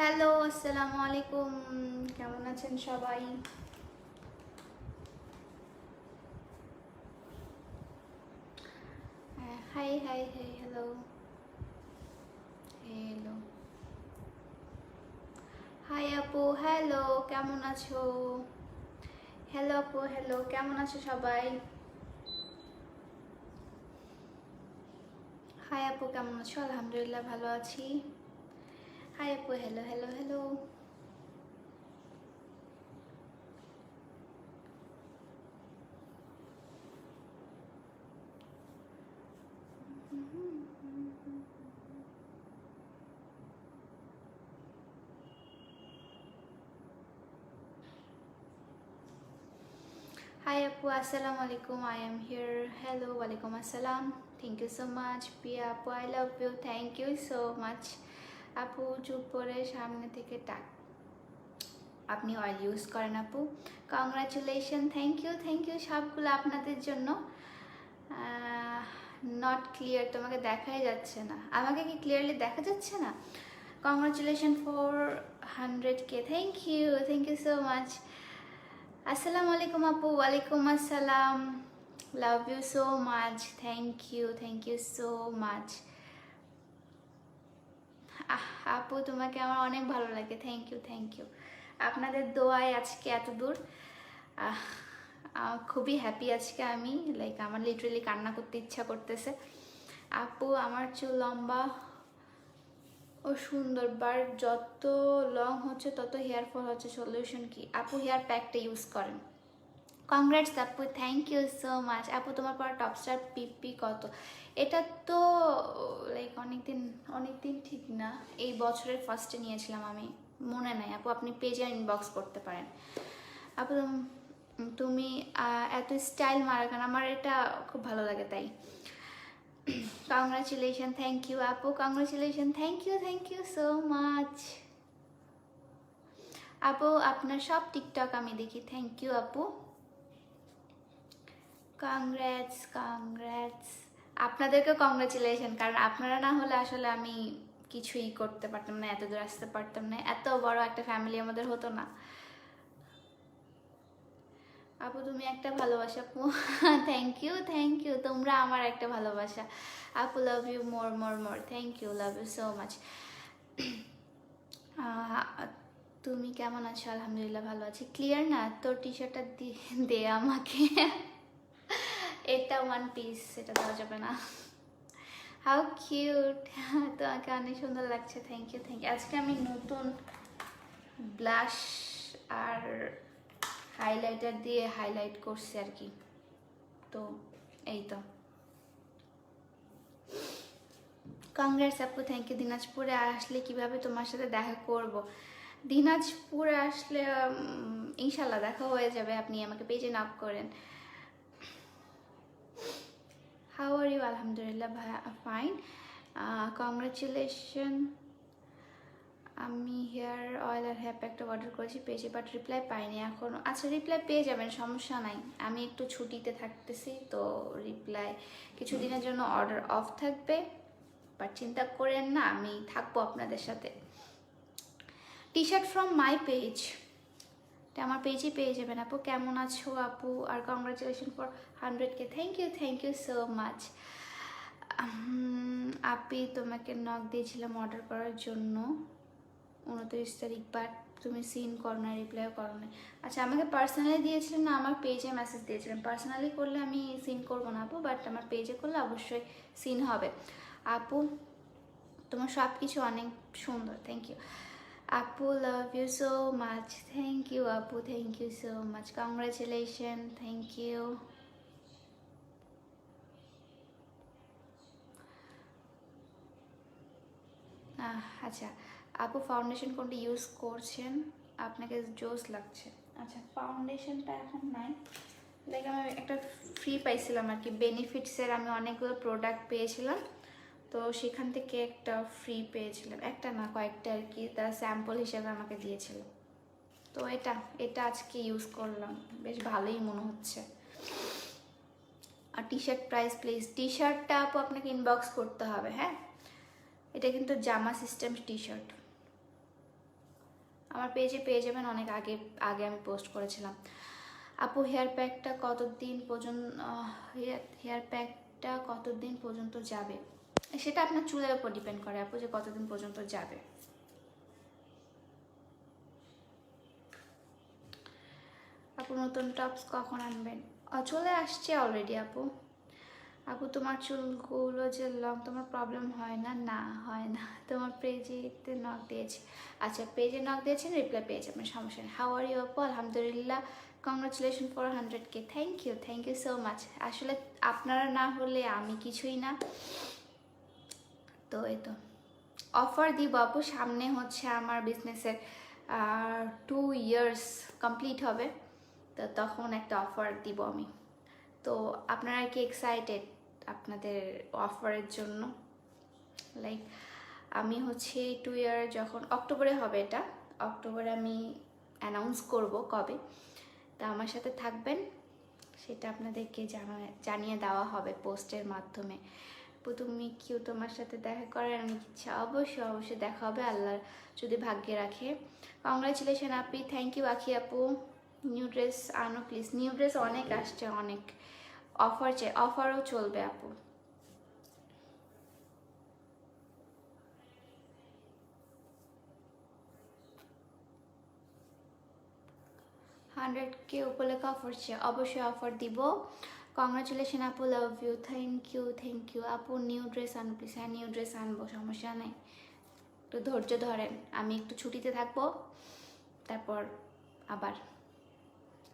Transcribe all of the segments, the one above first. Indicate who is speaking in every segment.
Speaker 1: Hello, আসসালামু আলাইকুম। কেমন আছেন সবাই? Hi hi hi, hello hello. Hi আপু, হ্যালো, কেমন আছো? হ্যালো আপু, হ্যালো, কেমন আছো সবাই? হাই আপু, কেমন আছো? আলহামদুলিল্লাহ ভালো আছি। হাই আপু, হ্যালো হ্যালো হ্যালো। হাই আপু, আসসালামু আলাইকুম। I am here. হ্যালো, ওয়ালাইকুম আসসালাম। Thank you so much. Piya আপু, I love you. Thank you so much. আপু চুপ করে সামনে থেকে টাক। আপনি অয়েল ইউজ করেন আপু? কংগ্রাচুলেশন, থ্যাংক ইউ সবগুলো আপনাদের জন্য। নট ক্লিয়ার, তোমাকে দেখাই যাচ্ছে না। আমাকে কি ক্লিয়ারলি দেখা যাচ্ছে না? Congratulation for 100K। Thank you so much. আসসালামু আলাইকুম আপু। ওয়ালাইকুম আসসালাম। Love you so much. Thank you so much. আপু তোমাকে আমার অনেক ভালো লাগে। Thank you. আপনাদের দোয়ায় আজকে এত দূর। খুবই হ্যাপি আজকে আমি। লাইক আমার লিটারেলি কান্না করতে ইচ্ছা করতেছে। আপু আমার চুল লম্বা ও সুন্দর, বাট যত লং হচ্ছে তত হেয়ার ফল হচ্ছে, সলিউশন কি? আপু হেয়ার প্যাকটা ইউজ করেন। কংগ্রেটস আপু, থ্যাংক ইউ সো মাচ। আপু তোমার পর টপস্টার পিপি কত? এটা তো লাইক অনেকদিন ঠিক না, এই বছরের ফার্স্টে নিয়েছিলাম আমি, মনে নাই আপু। আপনি পেজে ইনবক্স করতে পারেন। আপু তুমি এত স্টাইল মারা কেন? আমার এটা খুব ভালো লাগে তাই। কংগ্রাচুলেশন, থ্যাংক ইউ আপু। Congratulation, thank you so much. আপু আপনার সব টিকটক আমি দেখি। থ্যাংক ইউ আপু। কংগ্রাটস। আপনাদেরকে কংগ্রাচুলেশন, কারণ আপনারা না হলে আসলে আমি কিছুই করতে পারতাম না, এত দূর আসতে পারতাম না, এত বড় একটা ফ্যামিলি আমাদের হতো না। আপু তুমি একটা ভালোবাসা আপু। থ্যাংক ইউ, তোমরা আমার একটা ভালোবাসা আপু। Love you more. Thank you, love you so much. তুমি কেমন আছো? আলহামদুলিল্লাহ ভালো আছি। ক্লিয়ার না তোর টি শার্টটা দে আমাকে। এটা ওয়ান পিস, এটা দেওয়া যাবে না। How cute. তোমাকে অনেক সুন্দর লাগছে। Thank you. আজকে আমি নতুন ব্লাশ আর হাইলাইটার দিয়ে হাইলাইট করছি আর কি। তো এই তো। কংগ্রেস আপু, থ্যাংক ইউ। দিনাজপুরে আসলে কিভাবে তোমার সাথে দেখা করব? দিনাজপুরে আসলে ইনশাল্লাহ দেখা হয়ে যাবে, আপনি আমাকে পেজে নক করেন। How are you? আলহামদুলিল্লাহ ফাইন। কংগ্রাচুলেশন। আমি হেয়ার অয়েল আর হেয়ার প্যাকটা অর্ডার করেছি, পেয়েছি, বাট রিপ্লাই পাইনি এখনও। আচ্ছা, রিপ্লাই পেয়ে যাবেন, সমস্যা নাই। আমি একটু ছুটিতে থাকতেছি তো, রিপ্লাই কিছুদিনের জন্য অর্ডার অফ থাকবে, বাট চিন্তা করেন না, আমি থাকবো আপনাদের সাথে। T shirt from my page, এটা আমার পেজই পেয়ে যাবেন আপু। কেমন আছো আপু? আর congratulation for 100K। Thank you so much. আপি তোমাকে নক দিয়েছিলাম অর্ডার করার জন্য 29 তারিখ, বাট তুমি সিন করো না, রিপ্লাইও করো না। আচ্ছা, আমাকে পার্সোনালি দিয়েছিলেন না আমার পেজে মেসেজ দিয়েছিলেন? পার্সোনালি করলে আমি সিন করবো না আপু, বাট আমার পেজে করলে অবশ্যই সিন হবে। আপু তোমার সব কিছু অনেক সুন্দর। থ্যাংক ইউ আপু, love you so much. Thank you আপু, thank you so much. Congratulation, thank you. আচ্ছা আপু, ফাউন্ডেশন কোনটা ইউজ করছেন? আপনাকে জোস লাগছে। আচ্ছা, ফাউন্ডেশনটা এখন নাই, লাইক আমি একটা ফ্রি পাইছিলাম আর কি, বেনিফিটসের আমি অনেকগুলো প্রোডাক্ট পেয়েছিলাম, তো সেখান থেকে একটা ফ্রি পেয়েছিলাম, একটা না কয়েকটা আর কি, তারা স্যাম্পল হিসেবে আমাকে দিয়েছিল। তো এটা আজকে ইউজ করলাম, বেশ ভালোই মনে হচ্ছে। আর টি শার্ট প্রাইস প্লিজ। টি শার্টটা আপু আপনাকে ইনবক্স করতে হবে, হ্যাঁ। এটা কিন্তু জামা সিস্টেম টি শার্ট। আমার পেজে পেয়ে যাবেন, অনেক আগে আগে আমি পোস্ট করেছিলাম। আপু হেয়ার প্যাকটা কতদিন পর্যন্ত হেয়ার প্যাকটা কতদিন পর্যন্ত যাবে? সেটা আপনার চুলের উপর ডিপেন্ড করে আপু, যে কতদিন পর্যন্ত যাবে। আপু নতুন টপস কখন আনবেন? চলে আসছে অলরেডি আপু। আপু তোমার চুলগুলো যে লং, তোমার প্রবলেম হয় না? না হয় না। তোমার পেজেতে নক দিয়েছি। আচ্ছা, পেজে নক দিয়েছেন, রিপ্লাই পেয়ে যাবেন, সমস্যা নেই। হাউ আর ইউ আপু? আলহামদুলিল্লাহ, congratulation for 100K। Thank you so much. আসলে আপনারা না হলে আমি কিছুই না। তো এই তো অফার দিব আপু, সামনে হচ্ছে আমার বিজনেসের 2 ইয়ার্স কমপ্লিট হবে, তো তখন একটা অফার দিব আমি। তো আপনারা কি এক্সাইটেড আপনাদের অফারের জন্য? লাইক আমি হচ্ছে 2 ইয়ার যখন অক্টোবরে হবে, এটা অক্টোবরে আমি অ্যানাউন্স করব কবে, তা আমার সাথে থাকবেন, সেটা আপনাদেরকে জানিয়ে দেওয়া হবে পোস্টের মাধ্যমে। তুমি কিউ তোমার সাথে দেখা করার অনেক ইচ্ছা। অবশ্যই দেখা হবে, আল্লাহ যদি ভাগ্যে রাখে। Congratulation Api. থ্যাংক ইউ আখি আপু। নিউ ড্রেস আনো প্লিজ। নিউ ড্রেস অনেক আসছে, অনেক অফার চাই, অফারও চলবে আপু। 100K উপলক্ষে অফার চাই, অবশ্যই অফার দিব। কংগ্রাচুলেশন আপু, লাভ ইউ। থ্যাংক ইউ আপু। নিউ ড্রেস আনো প্লিজ। হ্যাঁ, নিউ ড্রেস আনবো, সমস্যা নেই, একটু ধৈর্য ধরেন। আমি একটু ছুটিতে থাকবো, তারপর আবার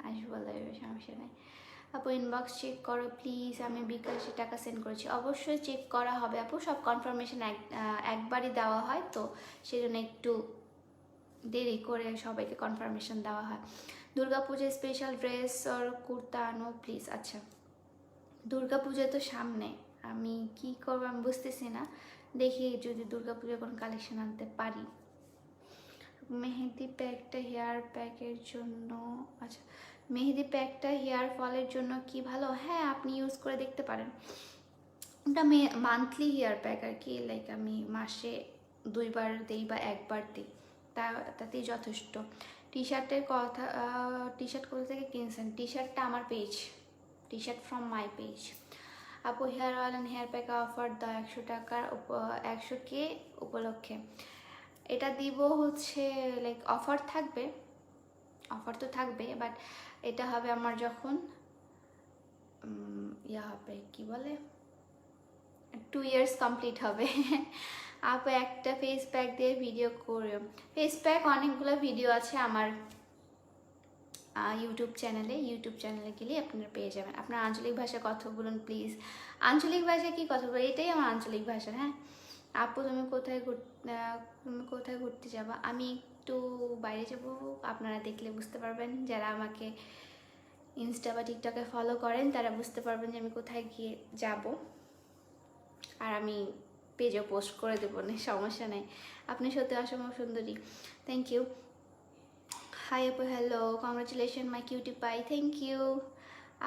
Speaker 1: আসবো লাইভে, সমস্যা নেই। আপু ইনবক্স চেক করো প্লিজ, আমি বিকাশে টাকা সেন্ড করেছি। অবশ্যই চেক করা হবে আপু, সব কনফার্মেশন একবারই দেওয়া হয়, তো সেজন্য একটু দেরি করে সবাইকে কনফার্মেশন দেওয়া হয়। দুর্গাপূজায় স্পেশাল ড্রেস আর কুর্তা আনো প্লিজ। আচ্ছা, দুর্গাপূজা তো সামনে, আমি কি করবো আমি বুঝতেছি না, দেখি যদি দুর্গাপূজার কোনো কালেকশন আনতে পারি। মেহেদি প্যাকটা হেয়ার প্যাকের জন্য, আচ্ছা মেহেদি প্যাকটা হেয়ার ফলের জন্য কি ভালো? হ্যাঁ, আপনি ইউজ করে দেখতে পারেন। ওটা মান্থলি হেয়ার প্যাক আর কি, লাইক আমি মাসে 2 বার দিই বা 1 বার দিই, তাতেই যথেষ্ট। টি শার্টের কথা, টি শার্ট কোথা থেকে কিনছেন? টি শার্টটা আমার page, T shirt from my page. আপু hair oil and hair pack offer দাও 100 টাকার 100K উপলক্ষে। এটা দিব হচ্ছে লাইক অফার থাকবে, অফার তো থাকবে, বাট এটা হবে আমার যখন ইয়া হবে, কি বলে, 2 ইয়ার্স কমপ্লিট হবে। আপু একটা ফেস প্যাক দিয়ে ভিডিও করে। ফেস প্যাক অনেকগুলো ভিডিও আছে আমার ইউটিউব চ্যানেলে গেলে আপনারা পেয়ে যাবেন। আপনার আঞ্চলিক ভাষায় কথা বলুন প্লিজ। আঞ্চলিক ভাষায় কি কথা বলবো, এটাই আমার আঞ্চলিক ভাষা। হ্যাঁ আপু, তুমি কোথায় ঘুরতে যাবা? আমি একটু বাইরে যাব, আপনারা দেখলে বুঝতে পারবেন, যারা আমাকে ইনস্টা বা টিকটকে ফলো করেন তারা বুঝতে পারবেন যে আমি কোথায় গিয়ে যাব, আর আমি পেজও পোস্ট করে দেবো না, সমস্যা নেই। আপনি সত্যি অসম্ভব সুন্দরী। Thank you. হাই আপু, hello, congratulation my cutie pie. Thank you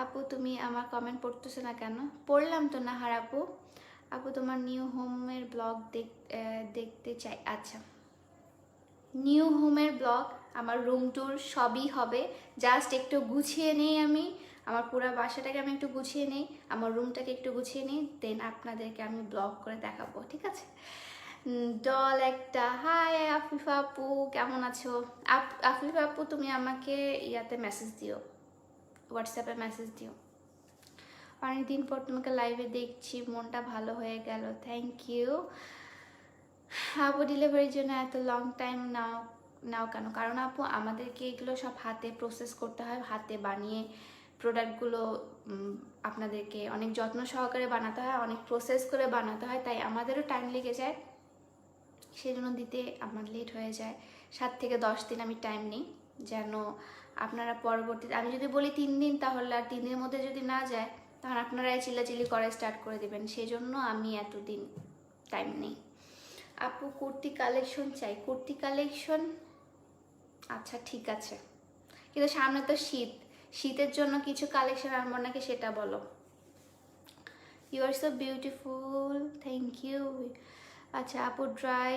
Speaker 1: আপু। তুমি আমার কমেন্ট পড়তেছো না কেন? পড়লাম তো না হার আপু। আপু তোমার নিউ হোমের ব্লগ দেখতে চাই। আচ্ছা, নিউ হোমের ব্লগ, আমার রুম ট্যুর সবই হবে, জাস্ট একটু গুছিয়ে নেই আমি, আমার পুরো বাসাটাকে আমি একটু গুছিয়ে নেই, আমার রুমটাকে একটু গুছিয়ে নিই, দেন আপনাদেরকে আমি ব্লগ করে দেখাবো, ঠিক আছে? ডল একটা। হাই আফিফা আপু, কেমন আছো? আফিফা আপু, তুমি আমাকে ইয়াতে মেসেজ দিও, হোয়াটসঅ্যাপে মেসেজ দিও। অনেকদিন পর তোমাকে লাইভে দেখছি, মনটা ভালো হয়ে গেল। থ্যাংক ইউ আপু। ডেলিভারির জন্য এত লং টাইম নাও কেন? কারণ আপু আমাদেরকে এগুলো সব হাতে প্রসেস করতে হয়, হাতে বানিয়ে প্রোডাক্টগুলো আপনাদেরকে অনেক যত্ন সহকারে বানাতে হয়, অনেক প্রসেস করে বানাতে হয়, তাই আমাদেরও টাইম লেগে যায়, সেজন্য দিতে আমার লেট হয়ে যায়। 7 থেকে 10 দিন আমি টাইম নিই, যেন আপনারা পরবর্তীতে, আমি যদি বলি 3 দিন, তাহলে আর 3 দিনের মধ্যে যদি না যায়, তখন আপনারাই চিল্লাচিল্লি করা স্টার্ট করে দেবেন, সেই জন্য আমি এতদিন টাইম নিই। আপু কুর্তি কালেকশন চাই। কুর্তি কালেকশন, আচ্ছা ঠিক আছে, কিন্তু সামনে তো শীতের জন্য কিছু কালেকশন আনবো নাকি সেটা বলো। You are so beautiful, thank you. আচ্ছা আপু, ড্রাই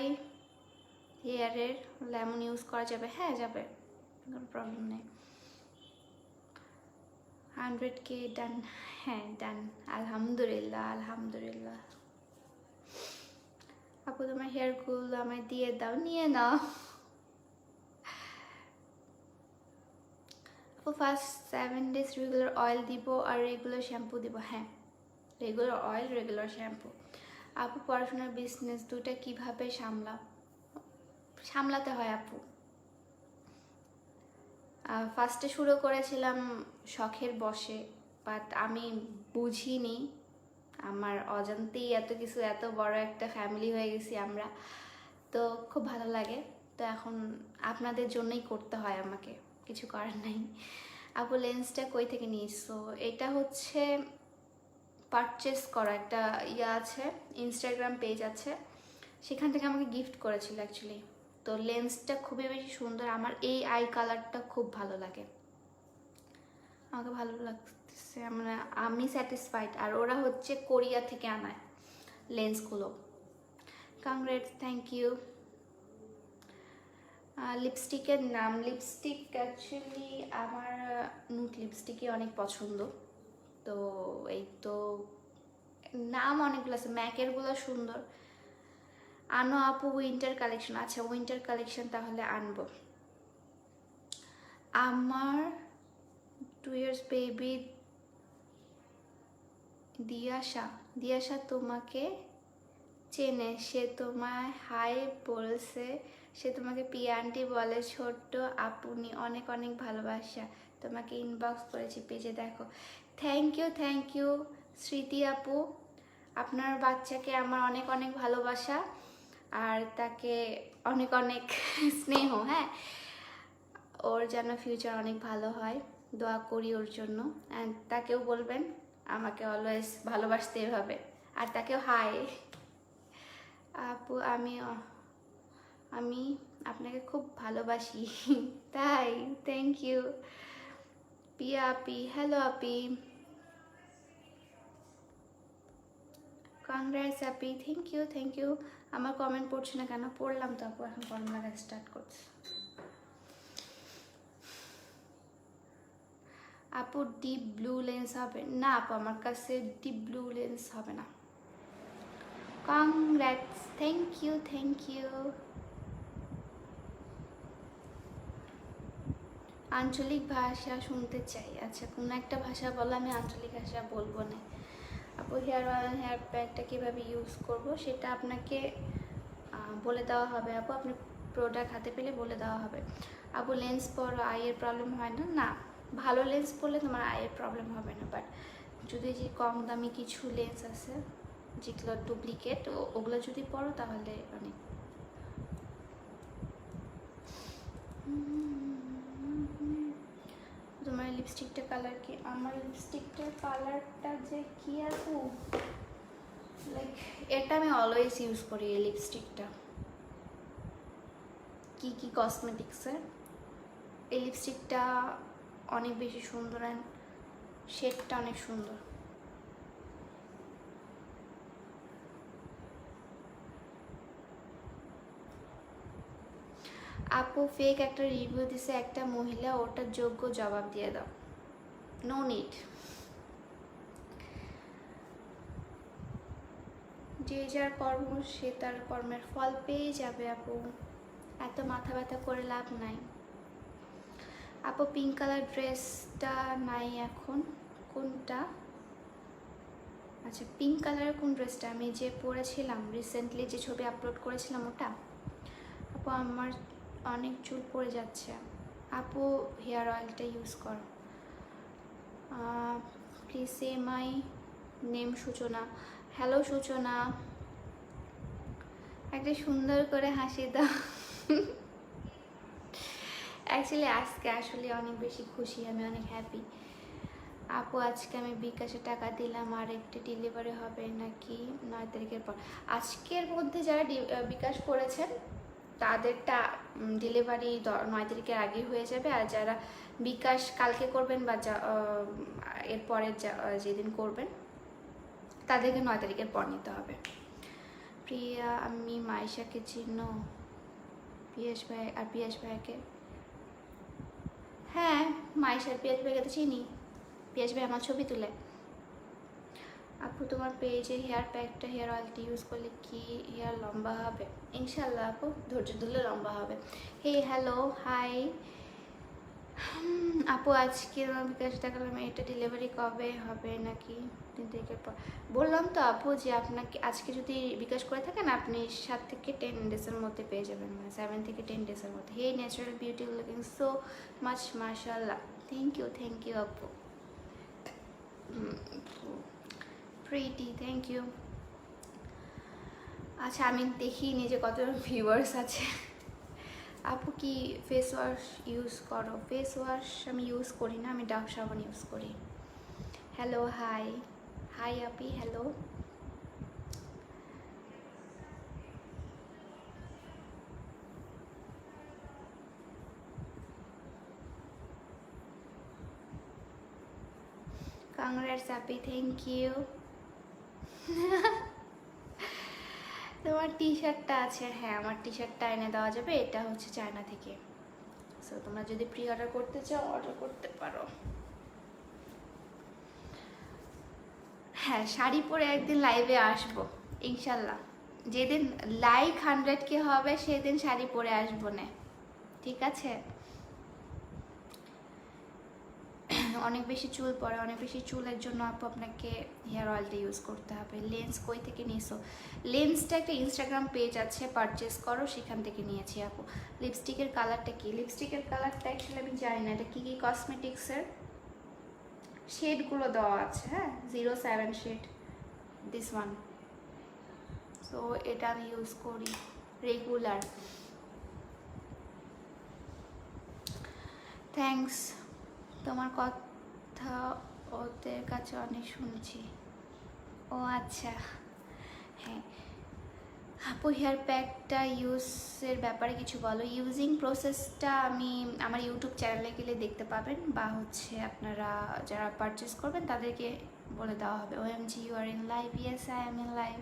Speaker 1: হেয়ারের লেমন ইউজ করা যাবে? হ্যাঁ যাবে, কোনো প্রবলেম নেই। 100K ডান। হ্যাঁ ডান, আলহামদুলিল্লাহ আলহামদুলিল্লাহ। আপু তোমার হেয়ারগুলো আমায় দিয়ে দাও, নিয়ে নাও। আপু ফার্স্ট 7 days রেগুলার অয়েল দিব আর রেগুলার শ্যাম্পু দিব? হ্যাঁ, রেগুলার অয়েল রেগুলার শ্যাম্পু। আপু পড়াশোনার বিজনেস দুটা কিভাবে সামলাতে হয় আপু? ফার্স্টে শুরু করেছিলাম শখের বশে, বাট আমি বুঝিনি আমার অজান্তেই এত কিছু, এত বড় একটা ফ্যামিলি হয়ে গেছি আমরা, তো খুব ভালো লাগে। তো এখন আপনাদের জন্যই করতে হয় আমাকে, কিছু করার নাই। আপু লেন্সটা কই থেকে নিয়েছো? এটা হচ্ছে পারচেস করা একটা আছে, ইনস্টাগ্রাম পেজ আছে, সেখান থেকে আমাকে গিফট করেছিল অ্যাকচুয়ালি। তো লেন্সটা খুবই বেশি সুন্দর, আমার এই আই কালারটা খুব ভালো লাগে, আমাকে ভালো লাগতেছে, মানে আমি স্যাটিসফাইড। আর ওরা হচ্ছে কোরিয়া থেকে আনায় লেন্সগুলো। Congrats, thank you. লিপস্টিকের নাম, লিপস্টিক অ্যাকচুয়ালি আমার নুট লিপস্টিকই অনেক পছন্দ, তো এই তো নাম অনেকগুলো আছে, ম্যাকেরগুলো সুন্দর। আনো আপু উইন্টার কালেকশন? আচ্ছা উইন্টার কালেকশন তাহলে আনবো। আমার 2 years বেবি দিয়াশা তোমাকে চেনে, সে তোমায় হাই বলছে, সে তোমাকে পিয়া আন্টি বলে, ছোট্ট আপনি অনেক অনেক ভালোবাসা, তোমাকে ইনবক্স করেছি পেজে দেখো। থ্যাংক ইউ স্মৃতি আপু, আপনার বাচ্চাকে আমার অনেক অনেক ভালোবাসা আর তাকে অনেক অনেক স্নেহ। হ্যাঁ, ওর যেন ফিউচার অনেক ভালো হয়, দোয়া করি ওর জন্য। অ্যান্ড তাকেও বলবেন আমাকে অলওয়েজ ভালোবাসতে এভাবে, আর তাকেও হাই। আপু আমি আপনাকে খুব ভালোবাসি। তাই? Thank you Piya Api. Hello Api, Congress Api, thank you. আমার কমেন্ট পড়ছে না কেন? পড়লাম তো আপু, এখন কমেন্ট লাগা স্টার্ট করছে। আপু ডিপ ব্লু লেন্স হবে না? আপু আমার কাছে ডিপ ব্লু লেন্স হবে না। Congrats, thank you. আঞ্চলিক ভাষা শুনতে চাই। আচ্ছা কোনো একটা ভাষা বলো, আমি আঞ্চলিক ভাষা বলবো না। আপু হেয়ার অয়েল হেয়ার প্যাকটা কীভাবে ইউজ করব সেটা আপনাকে বলে দেওয়া হবে আপু, আপনি প্রোডাক্ট হাতে পেলে বলে দেওয়া হবে। আপু লেন্স পরো আইয়ের প্রবলেম হয় না? না, ভালো লেন্স পরলে তোমার আইয়ের প্রবলেম হবে না, বাট যদি যে কম দামি কিছু লেন্স আছে যেগুলো ডুপ্লিকেট, ওগুলো যদি পরো তাহলে অনেক। তোমার লিপস্টিকটা কালার কি? আমার লিপস্টিকটার কালারটা যে কি আপু, লাইক এটা আমি অলওয়েজ ইউজ করি এই লিপস্টিকটা, কি কসমেটিক্সের। এই লিপস্টিকটা অনেক বেশি সুন্দর অ্যান্ড শেডটা অনেক সুন্দর। আপু ফেক একটা রিভিউ দিছে একটা মহিলা, ওটার যোগ্য জবাব দিয়ে দাও। No need. যে যার কর্ম সে তার কর্মের ফল পেয়ে যাবে আপু, এত মাথা ব্যথা করে লাভ নাই। আপু পিঙ্ক কালার ড্রেসটা নাই এখন, কোনটা? আচ্ছা পিঙ্ক কালারের কোন ড্রেসটা? আমি যে পরেছিলাম রিসেন্টলি, যে ছবি আপলোড করেছিলাম ওটা? আপু আমার অনেক চুল পড়ে যাচ্ছে, আপু হেয়ার অয়েলটা ইউজ করো প্লিজ। সে মাই নেম সূচনা। হ্যালো সূচনা, একটা সুন্দর করে হাসি দাও। অ্যাকচুয়ালি আজকে আসলে অনেক বেশি খুশি, আমি অনেক হ্যাপি। আপু আজকে আমি বিকাশে টাকা দিলাম, আর একটা ডেলিভারি হবে নাকি 9 তারিখের পর? আজকের মধ্যে যারা বিকাশ করেছেন তাদেরটা ডেলিভারি 9 তারিখের আগে হয়ে যাবে, আর যারা বিকাশ কালকে করবেন বা এরপরে যেদিন করবেন তাদেরকে 9 তারিখের পর নিতে হবে। প্রিয়া আমি মাইশাকে চিনো? পিয়াস ভাই আর পিয়াস ভাইকে, হ্যাঁ মাইশার পিয়াস ভাইকে তো চিনি, পিয়াস ভাই আমার ছবি তুলে। আপু তোমার পেজে হেয়ার প্যাকটা হেয়ার অয়েলটি ইউজ করলে কি হেয়ার লম্বা হবে? ইনশাল্লাহ আপু, ধৈর্য ধরলে লম্বা হবে। হে হ্যালো হাই আপু, আজকে বিকাশ দেখালাম, এটা ডেলিভারি কবে হবে নাকি 3 তারিখের পর? বললাম তো আপু যে আপনাকে আজকে যদি বিকাশ করে থাকেন আপনি 7 থেকে 10 ডেজের মধ্যে পেয়ে যাবেন, মানে 7 থেকে 10 ডেজের মধ্যে। Hey natural beauty looking so much মাশাআল্লাহ, থ্যাংক ইউ আপু, প্রিটি, থ্যাংক ইউ। আচ্ছা আমি দেখিনি যে কত ভিউয়ার্স আছে। আপু কি ফেস ওয়াশ ইউজ করো? ফেস ওয়াশ আমি ইউজ করি না, আমি ডাভ সাবান ইউজ করি। হ্যালো হাই হাই আপি, হ্যালো। কংগ্রেটস আপি, থ্যাংক ইউ। তোমার টি শার্টটা আছে? হ্যাঁ আমার টি শার্টটা এনে দেওয়া যাবে, এটা হচ্ছে চায়না থেকে। সো তোমরা যদি প্রি অর্ডার করতে চাও অর্ডার করতে পারো। হ্যাঁ শাড়ি পরে একদিন লাইভে আসবো ইনশাল্লাহ, যেদিন লাইক 100K হবে সেদিন শাড়ি পরে আসবো না, ঠিক আছে? অনেক বেশি চুল পড়ে, অনেক বেশি চুলের জন্য আপু আপনাকে হেয়ার অয়েলটা ইউজ করতে হবে। লেন্স কই থেকে নিয়েছো? লেন্সটা একটা ইনস্টাগ্রাম পেজ আছে, পারচেস করো, সেখান থেকে নিয়েছি আপু। লিপস্টিকের কালারটা কি? লিপস্টিকের কালারটা অ্যাকচুয়ালি আমি জানি না, এটা কী কী কসমেটিক্সের শেডগুলো দেওয়া আছে। হ্যাঁ 07 শেড, দিস ওয়ান। সো এটা আমি ইউজ করি রেগুলার। থ্যাংকস, তোমার কথা ওদের কাছে অনেক শুনছি। ও আচ্ছা, হ্যাঁ আপু হেয়ার প্যাকটা ইউজের ব্যাপারে কিছু বলো। ইউজিং প্রসেসটা আমি আমার ইউটিউব চ্যানেলে গেলে দেখতে পাবেন, বা হচ্ছে আপনারা যারা পারচেস করবেন তাদেরকে বলে দেওয়া হবে। OMG you are in live? Yes I am in live.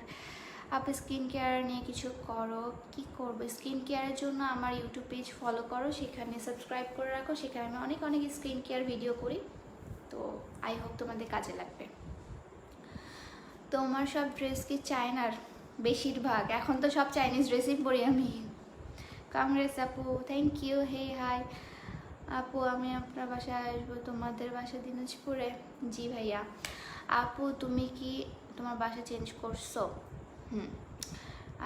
Speaker 1: আপু স্কিন কেয়ার নিয়ে কিছু করো? কি করবো? স্কিন কেয়ারের জন্য আমার ইউটিউব পেজ ফলো করো, সেখানে সাবস্ক্রাইব করে রাখো, সেখানে আমি অনেক অনেক স্কিন কেয়ার ভিডিও করি, তো আই হোপ তোমাদের কাজে লাগবে। তোমার সব ড্রেস কি চায়নার? বেশিরভাগ এখন তো সব চাইনিজ ড্রেসই পরি আমি। কংগ্রেস আপু, থ্যাংক ইউ। হে হাই আপু, আমি আপনার বাসায় আসবো। তোমাদের বাসা দিনাজপুরে? জি ভাইয়া। আপু তুমি কি তোমার বাসা চেঞ্জ করছো?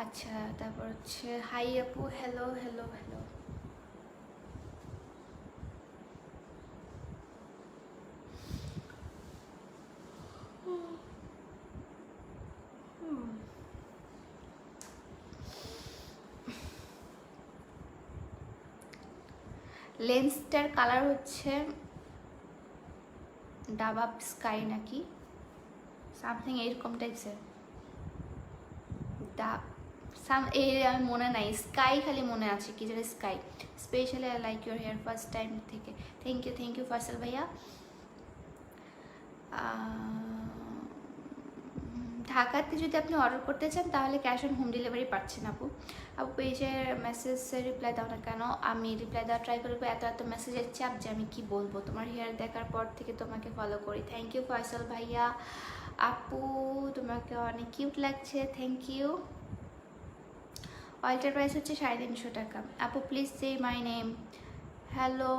Speaker 1: আচ্ছা, তারপর হচ্ছে হাই আপু, হ্যালো হ্যালো হ্যালো। লেন্সটার কালার হচ্ছে ডাব স্কাই নাকি সামথিং এরকম টাইপসের, ডাব আমি মনে নাই, স্কাই খালি মনে আছে, কি যেন sky. Specially I like your hair first time থেকে। থ্যাংক ইউ ফয়সাল ভাইয়া। ঢাকাতে যদি আপনি অর্ডার করতে চান তাহলে ক্যাশ অন হোম ডেলিভারি পাচ্ছেন আপু। আপু পেজের মেসেজে রিপ্লাই দাও না কেন? আমি রিপ্লাই দেওয়ার ট্রাই করবো, এত মেসেজের চাপ যে আমি কি বলবো। তোমার হেয়ার দেখার পর থেকে তোমাকে ফলো করি। থ্যাংক ইউ ফয়সাল ভাইয়া। আপু তোমাকে অনেক কিউট লাগছে, থ্যাংক ইউ। অয়েলটার প্রাইস হচ্ছে 350 টাকা। আপু please say my name. Hello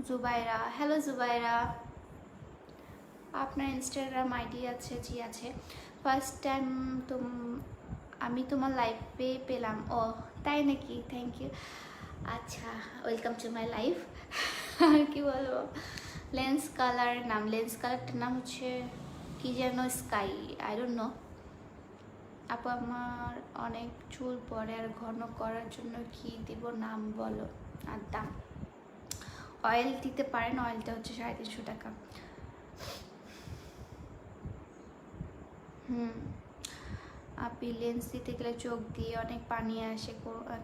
Speaker 1: Zubaira, hello Zubaira. আপনার ইনস্টাগ্রাম আইডি আছে? জি আছে। ফার্স্ট টাইম আমি তোমার লাইভে পেলাম। ও তাই নাকি? Thank you. আচ্ছা ওয়েলকাম টু মাই লাইফ। আর কি বলবো, লেন্স কালারটার নাম হচ্ছে কি যেন, স্কাই, আই ডোন্ট নো। আপু আমার অনেক চুল পড়ে আর ঘন করার জন্য কি দিব, নাম বলো আর দাম। অয়েল দিতে পারেন, অয়েলটা হচ্ছে 350 টাকা। আপনি লেন্স দিতে গেলে চোখ দিয়ে অনেক পানি আসে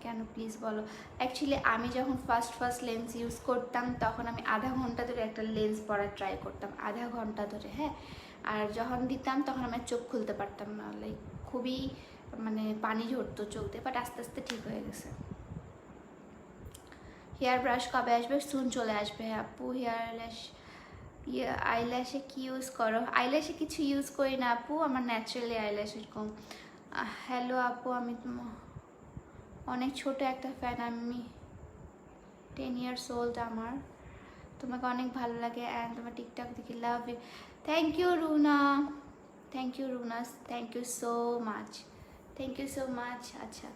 Speaker 1: কেন প্লিজ বলো। অ্যাকচুয়ালি আমি যখন ফার্স্ট লেন্স ইউজ করতাম তখন আমি আধা ঘন্টা ধরে একটা লেন্স পরার ট্রাই করতাম, আধা ঘন্টা ধরে, হ্যাঁ। আর যখন দিতাম তখন আমার চোখ খুলতে পারতাম না, লাইক খুবই মানে পানি ঝরতো চোখ দিয়ে, বাট আস্তে আস্তে ঠিক হয়ে গেছে। হেয়ার ব্রাশ কবে আসবে? সুন চলে আসবে আপু। হেয়ার ল্যাশ আইল্যাশে কি ইউজ করো? আইল্যাশে কিছু ইউজ করি না আপু, আমার ন্যাচারালি আইল্যাশ এরকম। হ্যালো আপু, আমি অনেক ছোট একটা ফ্যান, আমি 10 ইয়ার্স ওল্ড। আমার তোমাকে অনেক ভালো লাগে অ্যান্ড তোমার টিকটক দেখি, love you. Thank you Runa, thank you Runa, thank you so much, thank you so much. আচ্ছা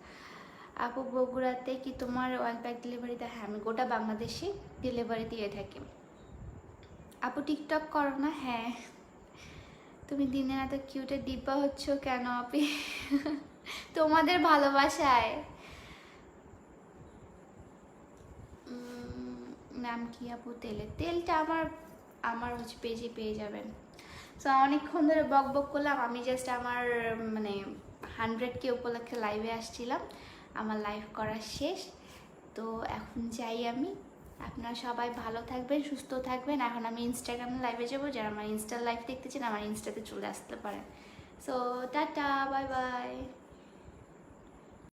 Speaker 1: আপু, বগুড়াতে কি তোমার ওয়াল ব্যাগ ডেলিভারি দেয়? হ্যাঁ, আমি গোটা বাংলাদেশে ডেলিভারি দিয়ে থাকি। আপু টিকটক করো না? হ্যাঁ। তুমি দিনে এত কিউটে ডিব্বা হচ্ছ কেন আপনি? তোমাদের ভালোবাসায়। নাম কি আপু? তেলটা আমার হচ্ছে পেজে পেয়ে যাবেন। সো অনেকক্ষণ ধরে বক বক করলাম, আমি জাস্ট আমার মানে 100K উপলক্ষে লাইভে আসছিলাম, আমার লাইভ করা শেষ। তো এখন যাই আমি। আপনারা সবাই ভালো থাকবেন, সুস্থ থাকবেন। এখন আমি ইনস্টাগ্রামে লাইভে যাবো, যারা আমার ইনস্টার লাইভ দেখতে চান আমার ইনস্টাতে চলে আসতে পারেন। So tata, bye bye.